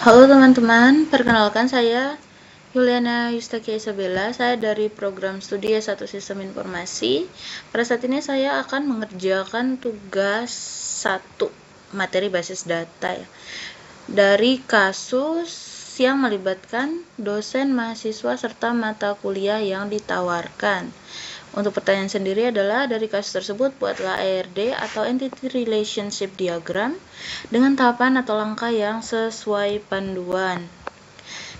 Halo teman-teman, perkenalkan saya Yuliana Yustakia Isabella. Saya dari program studi S1 Sistem Informasi. Pada saat ini saya akan mengerjakan tugas 1 materi basis data ya, dari kasus yang melibatkan dosen, mahasiswa, serta mata kuliah yang ditawarkan. Untuk pertanyaan sendiri adalah dari kasus tersebut buatlah ERD atau Entity Relationship Diagram dengan tahapan atau langkah yang sesuai panduan.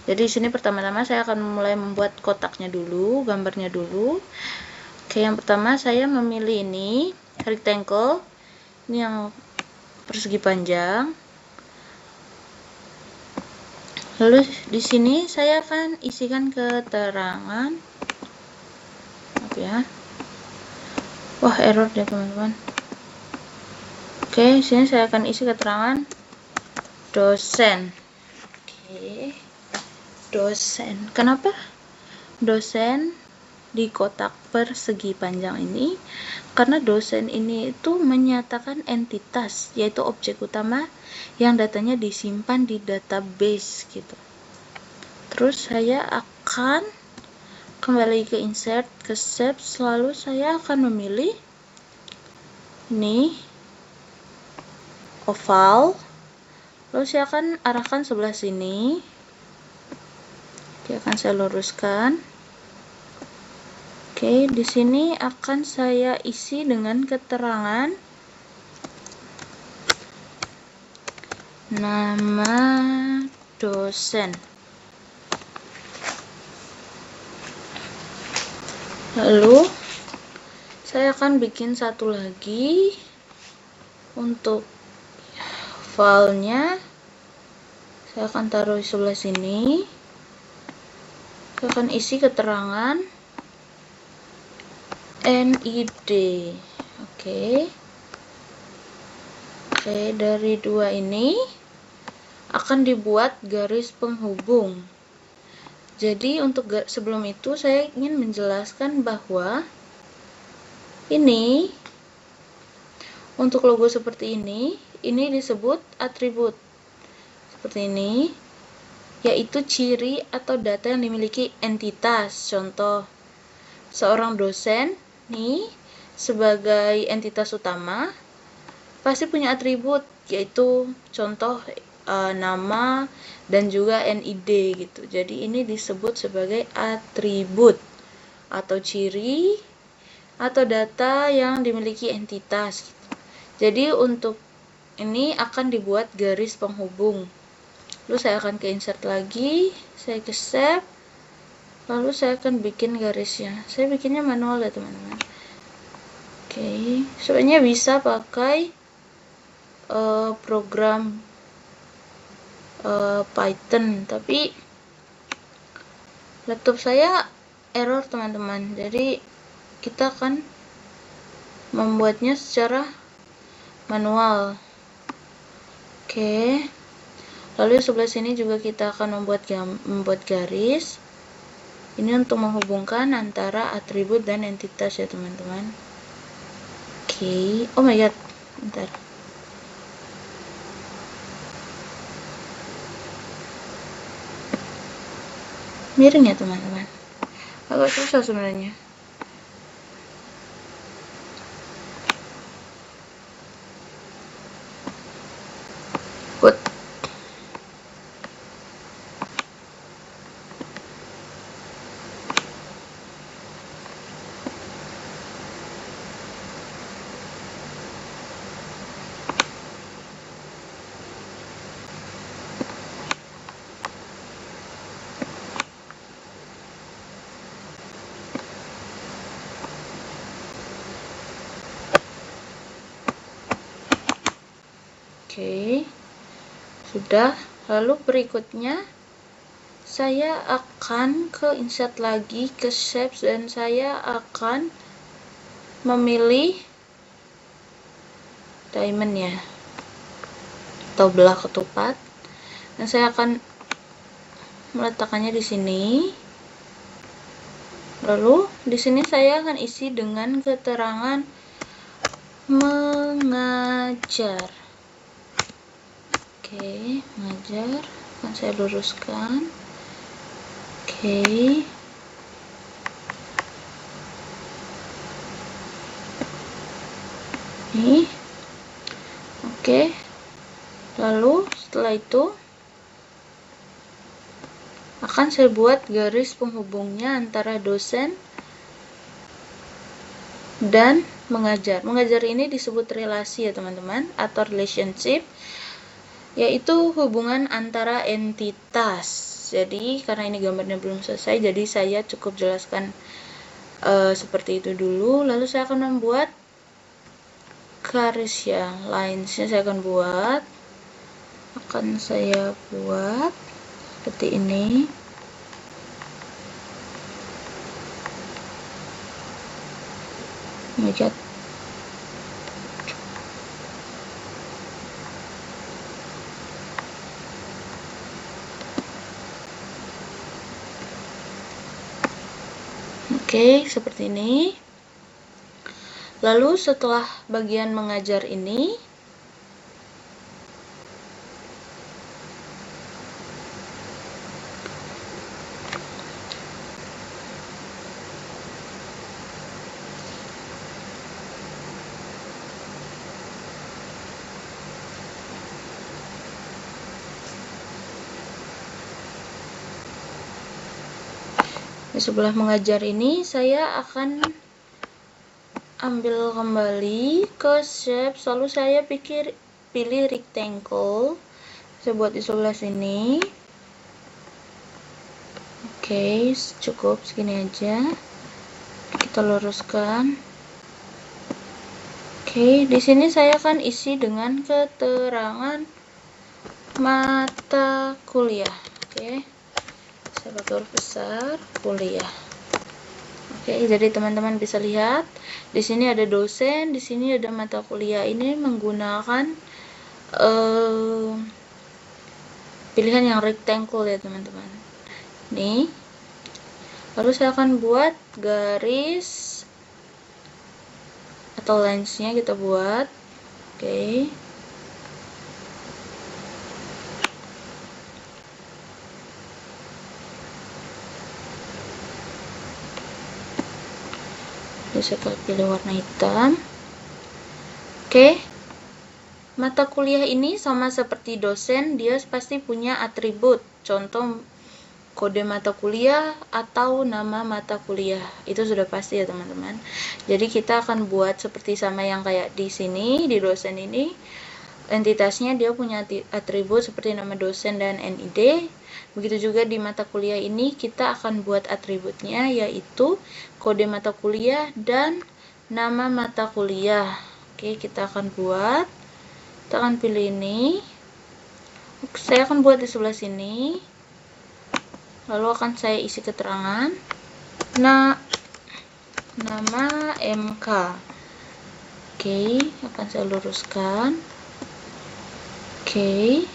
Jadi di sini pertama-tama saya akan mulai membuat kotaknya dulu, gambarnya dulu. Oke, yang pertama saya memilih ini rectangle, ini yang persegi panjang. Lalu di sini saya akan isikan keterangan. Oke ya. Wah, error deh teman-teman. Oke, sini saya akan isi keterangan dosen. Oke, dosen. Kenapa dosen di kotak persegi panjang ini? Karena dosen ini itu menyatakan entitas, yaitu objek utama yang datanya disimpan di database gitu. Terus saya akan kembali ke insert, ke shapes, lalu saya akan memilih ini oval, lalu saya akan arahkan sebelah sini. Oke, akan saya luruskan. Oke, di sini akan saya isi dengan keterangan nama dosen. Lalu saya akan bikin satu lagi untuk filenya. Saya akan taruh di sebelah sini. Saya akan isi keterangan NID. Oke, dari dua ini akan dibuat garis penghubung. Jadi untuk sebelum itu saya ingin menjelaskan bahwa ini untuk logo seperti ini disebut atribut seperti ini, yaitu ciri atau data yang dimiliki entitas. Contoh, seorang dosen nih sebagai entitas utama pasti punya atribut, yaitu contoh nama dan juga NID gitu. Jadi ini disebut sebagai atribut atau ciri atau data yang dimiliki entitas gitu. Jadi untuk ini akan dibuat garis penghubung. Lalu saya akan ke insert lagi, saya ke shape, lalu saya akan bikin garisnya. Saya bikinnya manual ya teman-teman. Oke, sebenarnya bisa pakai program Python, tapi laptop saya error teman-teman. Jadi kita akan membuatnya secara manual. Oke, lalu sebelah sini juga kita akan membuat garis. Ini untuk menghubungkan antara atribut dan entitas ya teman-teman. Oke, oh my god, bentar. Miring ya teman-teman, agak susah sebenarnya. Good. Oke, sudah. Lalu berikutnya saya akan ke insert lagi, ke shapes, dan saya akan memilih diamond ya, atau belah ketupat, dan saya akan meletakkannya di sini. Lalu di sini saya akan isi dengan keterangan mengajar. Oke, mengajar. akan saya luruskan. Oke. Nih. Oke. Lalu setelah itu akan saya buat garis penghubungnya antara dosen dan mengajar. Mengajar ini disebut relasi ya teman-teman, atau relationship, yaitu hubungan antara entitas. Jadi karena ini gambarnya belum selesai, jadi saya cukup jelaskan seperti itu dulu. Lalu saya akan membuat garis yang linesnya saya akan buat seperti ini. Lihat. Oke, seperti ini. Lalu setelah bagian mengajar ini, di sebelah mengajar ini saya akan ambil kembali ke shape, lalu saya pilih rectangle. Saya buat di sebelah sini. Oke, cukup segini aja. Kita luruskan. Oke, di sini saya akan isi dengan keterangan mata kuliah. Oke. Saya pakai huruf besar, kuliah. Oke, jadi teman-teman bisa lihat di sini ada dosen, di sini ada mata kuliah. Ini menggunakan pilihan yang rectangle ya teman-teman. Nih. Lalu saya akan buat garis atau lines-nya kita buat. Oke. Saya pilih warna hitam. Oke, mata kuliah ini sama seperti dosen, dia pasti punya atribut, contoh kode mata kuliah atau nama mata kuliah. Itu sudah pasti ya teman-teman. Jadi kita akan buat seperti sama yang kayak di sini, di dosen ini. Entitasnya dia punya atribut seperti nama dosen dan NID. Begitu juga di mata kuliah ini kita akan buat atributnya, yaitu kode mata kuliah dan nama mata kuliah. Oke, kita akan buat. Kita akan pilih ini. Saya akan buat di sebelah sini. Lalu akan saya isi keterangan. Nama MK. Oke, akan saya luruskan. Oke.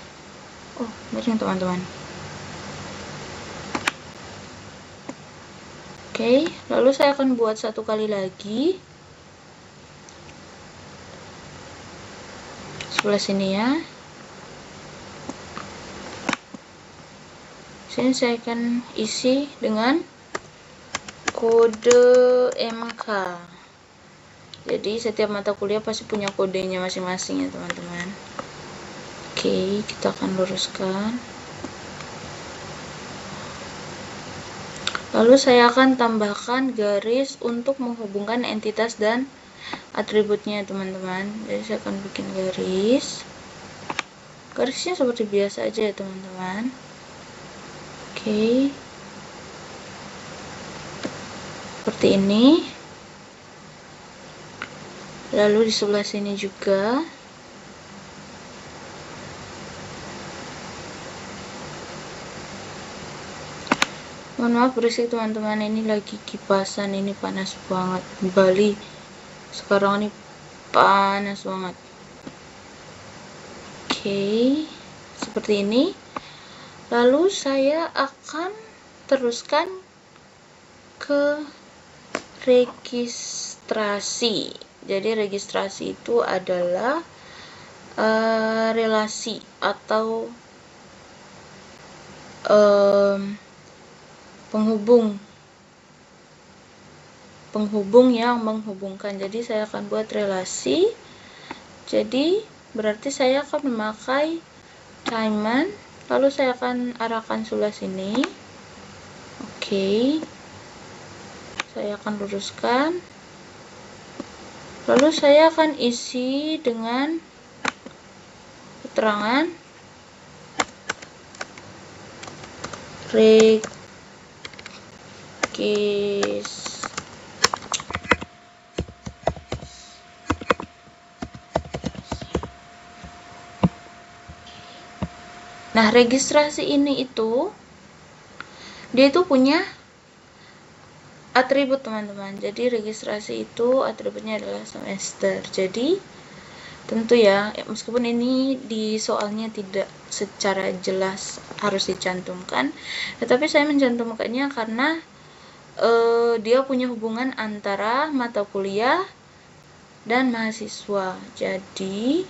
Oh, miring teman-teman. Oke, lalu saya akan buat satu kali lagi. Sebelah sini ya. Sini saya akan isi dengan kode MK. Jadi setiap mata kuliah pasti punya kodenya masing-masing ya teman-teman. Oke, kita akan luruskan. Lalu saya akan tambahkan garis untuk menghubungkan entitas dan atributnya teman-teman. Jadi saya akan bikin garis. Garisnya seperti biasa aja ya teman-teman. Oke. Seperti ini. Lalu di sebelah sini juga. Mohon maaf berisik teman-teman, ini lagi kipasan, ini panas banget. Bali sekarang ini panas banget. Oke, seperti ini. Lalu saya akan teruskan ke registrasi. Jadi registrasi itu adalah relasi atau penghubung yang menghubungkan. Jadi saya akan buat relasi. Jadi berarti saya akan memakai diamond, lalu saya akan arahkan sebelah sini. Oke. Saya akan luruskan. Lalu saya akan isi dengan keterangan Nah, registrasi ini dia itu punya atribut, teman-teman. Jadi registrasi itu atributnya adalah semester. Jadi tentu ya, meskipun ini di soalnya tidak secara jelas harus dicantumkan, tetapi saya mencantumkannya karena dia punya hubungan antara mata kuliah dan mahasiswa. Jadi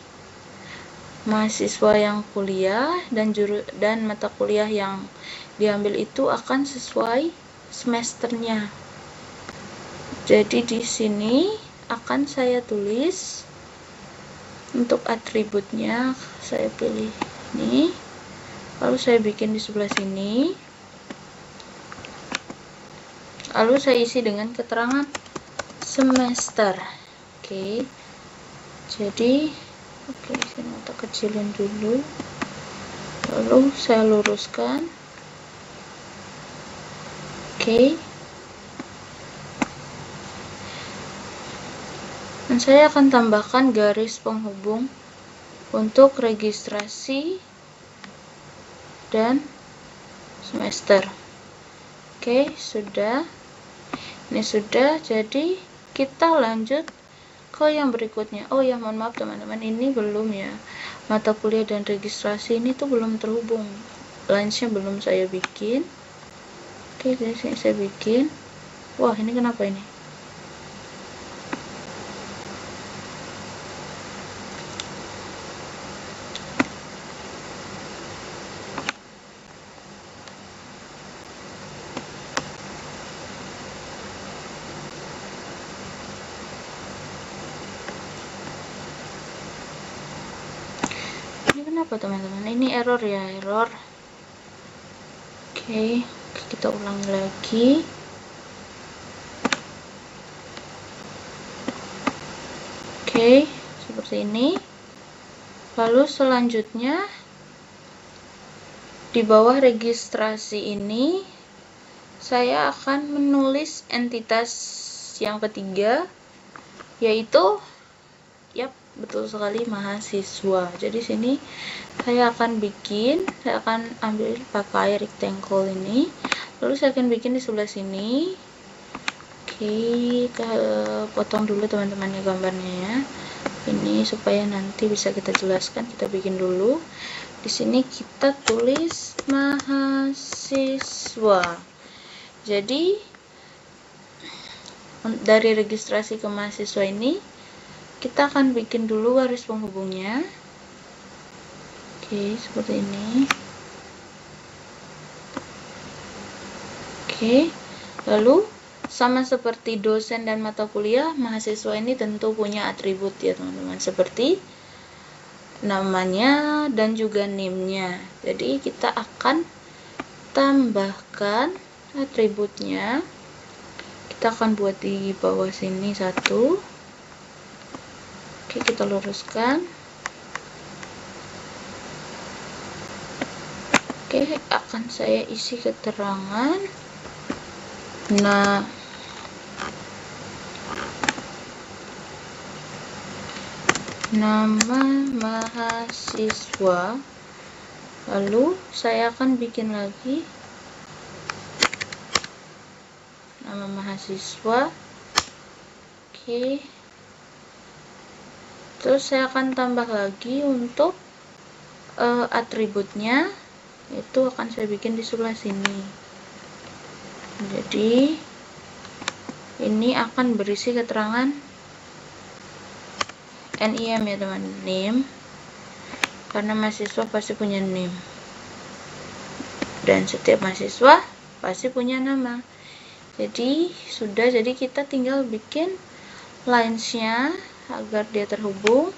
mahasiswa yang kuliah dan mata kuliah yang diambil itu akan sesuai semesternya. Jadi di sini akan saya tulis untuk atributnya, saya pilih ini, lalu saya bikin di sebelah sini, lalu saya isi dengan keterangan semester. Oke. Jadi saya mata kecilin dulu, lalu saya luruskan. Oke. Dan saya akan tambahkan garis penghubung untuk registrasi dan semester. Oke, sudah. Ini sudah. Jadi kita lanjut ke yang berikutnya. Oh ya, mohon maaf teman-teman, ini belum ya. Mata kuliah dan registrasi ini tuh belum terhubung. Lunch-nya belum saya bikin. Oke, jadi sini saya bikin. Wah, ini kenapa ini? Kenapa teman-teman? Ini error ya, error. Oke, kita ulangi lagi. Oke, seperti ini. Lalu selanjutnya di bawah registrasi ini saya akan menulis entitas yang ketiga, yaitu betul sekali, mahasiswa. Jadi sini saya akan ambil pakai rectangle ini, lalu saya akan bikin di sebelah sini. Oke, potong dulu teman-teman ya gambarnya ya. Ini supaya nanti bisa kita jelaskan, kita bikin dulu. Di sini kita tulis mahasiswa. Jadi dari registrasi ke mahasiswa ini kita akan bikin dulu garis penghubungnya. Oke, seperti ini. Oke, lalu sama seperti dosen dan mata kuliah, mahasiswa ini tentu punya atribut ya teman-teman, seperti namanya dan juga NIM-nya. Jadi kita akan tambahkan atributnya. Kita akan buat di bawah sini satu. Oke, kita luruskan. Oke, akan saya isi keterangan. Nah, nama mahasiswa. Lalu saya akan bikin lagi nama mahasiswa. Oke. Terus saya akan tambah lagi untuk atributnya, itu akan saya bikin di sebelah sini. Jadi ini akan berisi keterangan NIM ya teman, NIM, karena mahasiswa pasti punya NIM. dan setiap mahasiswa pasti punya nama. Jadi jadi kita tinggal bikin lines-nya agar dia terhubung.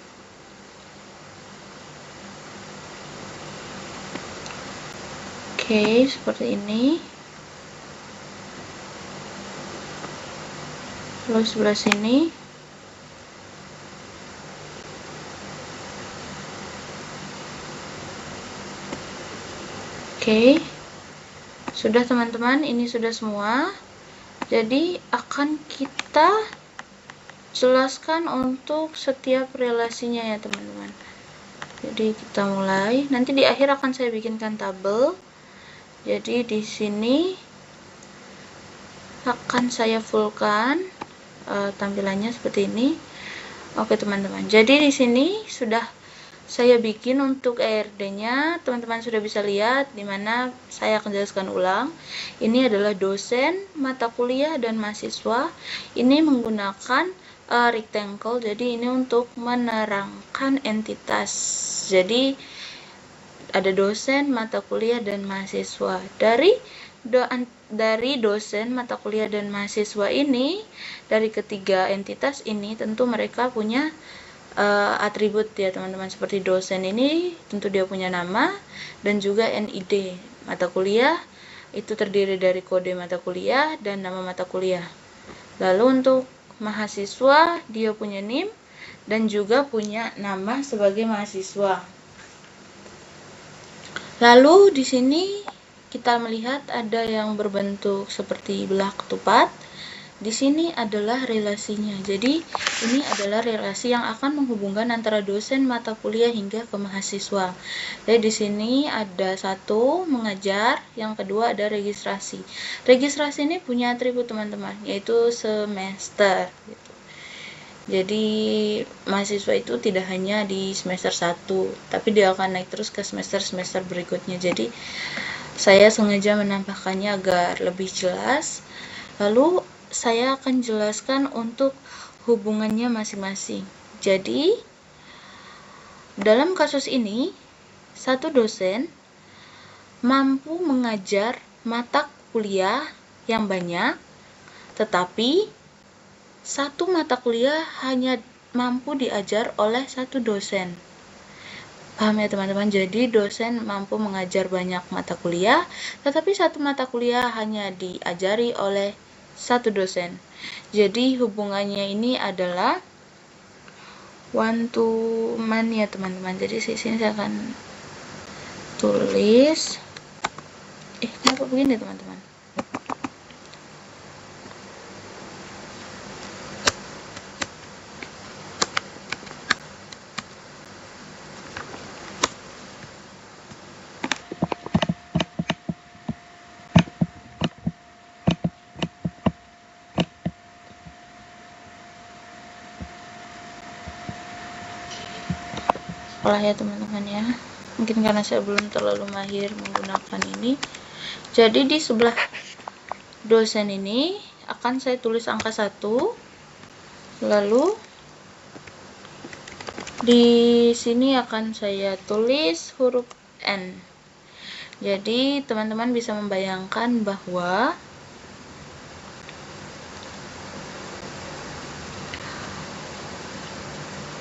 Oke, seperti ini. Lalu sebelah sini. Oke. Sudah teman-teman, ini sudah semua. Jadi akan kita jelaskan untuk setiap relasinya ya teman-teman. Jadi kita mulai. Nanti di akhir akan saya bikinkan tabel. Jadi di sini akan saya fullkan tampilannya seperti ini. Oke teman-teman. Jadi di sini sudah saya bikin untuk ERD-nya, teman-teman sudah bisa lihat, dimana saya akan jelaskan ulang. Ini adalah dosen, mata kuliah, dan mahasiswa. Ini menggunakan rectangle, jadi ini untuk menerangkan entitas. Jadi ada dosen, mata kuliah, dan mahasiswa. Dari dosen, mata kuliah, dan mahasiswa ini, dari ketiga entitas ini, tentu mereka punya atribut ya teman-teman. Seperti dosen ini tentu dia punya nama dan juga NID. Mata kuliah itu terdiri dari kode mata kuliah dan nama mata kuliah. Lalu untuk mahasiswa dia punya NIM dan juga punya nama sebagai mahasiswa. Lalu di sini kita melihat ada yang berbentuk seperti belah ketupat. Di sini adalah relasinya. Jadi ini adalah relasi yang akan menghubungkan antara dosen, mata kuliah hingga ke mahasiswa. Jadi di sini ada satu mengajar, yang kedua ada registrasi. Registrasi ini punya atribut teman-teman, yaitu semester. Jadi mahasiswa itu tidak hanya di semester 1, tapi dia akan naik terus ke semester-semester berikutnya. Jadi saya sengaja menambahkannya agar lebih jelas. Lalu saya akan jelaskan untuk hubungannya masing-masing. Jadi, dalam kasus ini, satu dosen mampu mengajar mata kuliah yang banyak, tetapi satu mata kuliah hanya mampu diajar oleh satu dosen. Paham ya teman-teman? Jadi dosen mampu mengajar banyak mata kuliah, tetapi satu mata kuliah hanya diajari oleh satu dosen. Jadi hubungannya ini adalah one to one ya teman-teman. Jadi di sini saya akan tulis. Kenapa begini teman-teman? Ya teman-teman ya, mungkin karena saya belum terlalu mahir menggunakan ini. Jadi di sebelah dosen ini akan saya tulis angka 1, lalu di sini akan saya tulis huruf N. Jadi teman-teman bisa membayangkan bahwa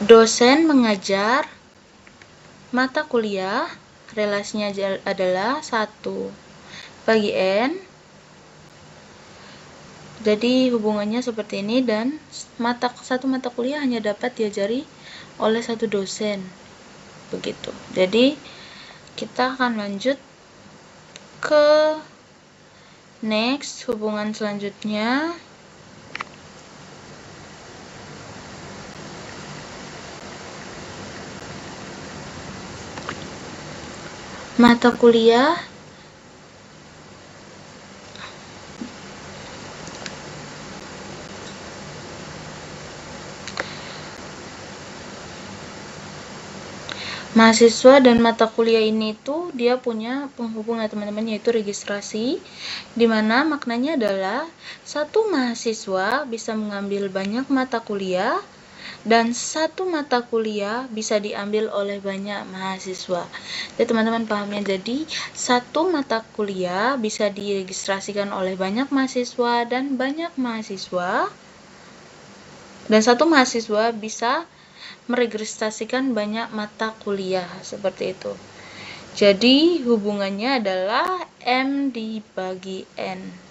dosen mengajar mata kuliah, relasinya adalah 1 bagi N. Jadi hubungannya seperti ini, dan satu mata kuliah hanya dapat diajari oleh satu dosen. Begitu. Jadi kita akan lanjut ke next, hubungan selanjutnya. Mata kuliah mahasiswa dan mata kuliah ini tuh dia punya penghubung ya teman-teman, yaitu registrasi, dimana maknanya adalah satu mahasiswa bisa mengambil banyak mata kuliah dan satu mata kuliah bisa diambil oleh banyak mahasiswa. Jadi teman-teman paham ya, jadi satu mata kuliah bisa diregistrasikan oleh banyak mahasiswa dan satu mahasiswa bisa meregistrasikan banyak mata kuliah, seperti itu. Jadi hubungannya adalah M dibagi N.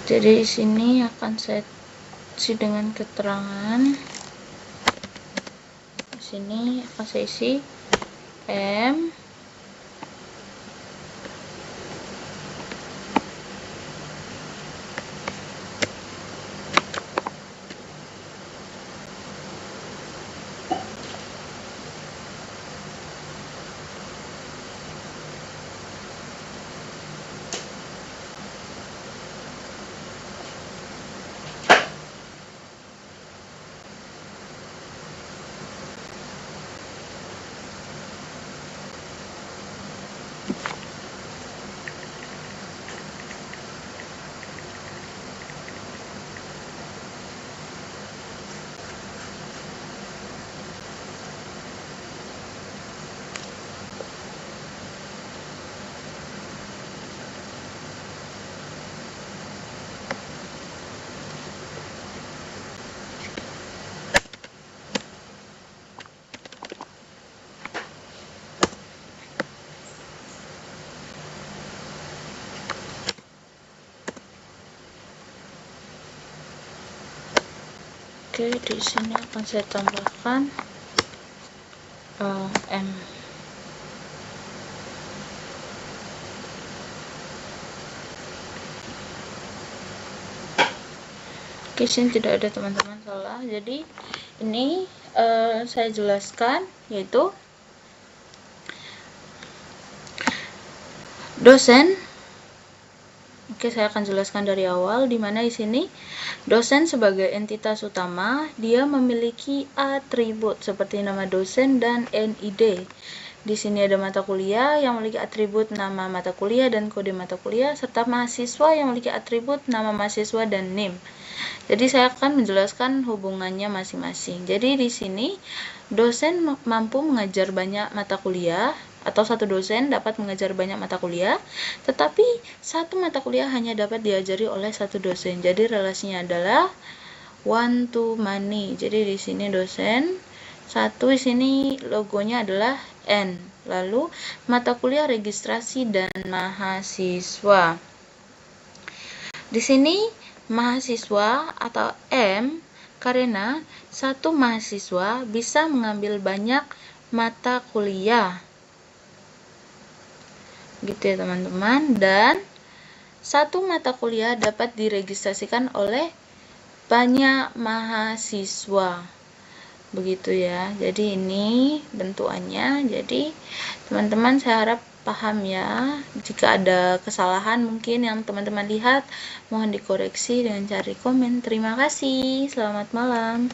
Jadi di sini akan saya isi dengan keterangan. Di sini akan saya isi M Oke, di sini akan saya tambahkan M. Oke, sini tidak ada teman-teman salah. Jadi ini saya jelaskan, yaitu dosen. Oke, saya akan jelaskan dari awal, di mana di sini dosen sebagai entitas utama, dia memiliki atribut seperti nama dosen dan NID. Di sini ada mata kuliah yang memiliki atribut nama mata kuliah dan kode mata kuliah, serta mahasiswa yang memiliki atribut nama mahasiswa dan NIM. Jadi saya akan menjelaskan hubungannya masing-masing. Jadi di sini dosen mampu mengajar banyak mata kuliah, atau satu dosen dapat mengajar banyak mata kuliah, tetapi satu mata kuliah hanya dapat diajari oleh satu dosen. Jadi relasinya adalah one to many. Jadi di sini dosen satu, di sini logonya adalah N. Lalu mata kuliah registrasi dan mahasiswa. Di sini mahasiswa atau M, karena satu mahasiswa bisa mengambil banyak mata kuliah. Gitu ya teman-teman, dan satu mata kuliah dapat diregistrasikan oleh banyak mahasiswa, begitu ya. Jadi ini bentukannya. Jadi teman-teman saya harap paham ya. Jika ada kesalahan mungkin yang teman-teman lihat, mohon dikoreksi dengan cari komen. Terima kasih, selamat malam.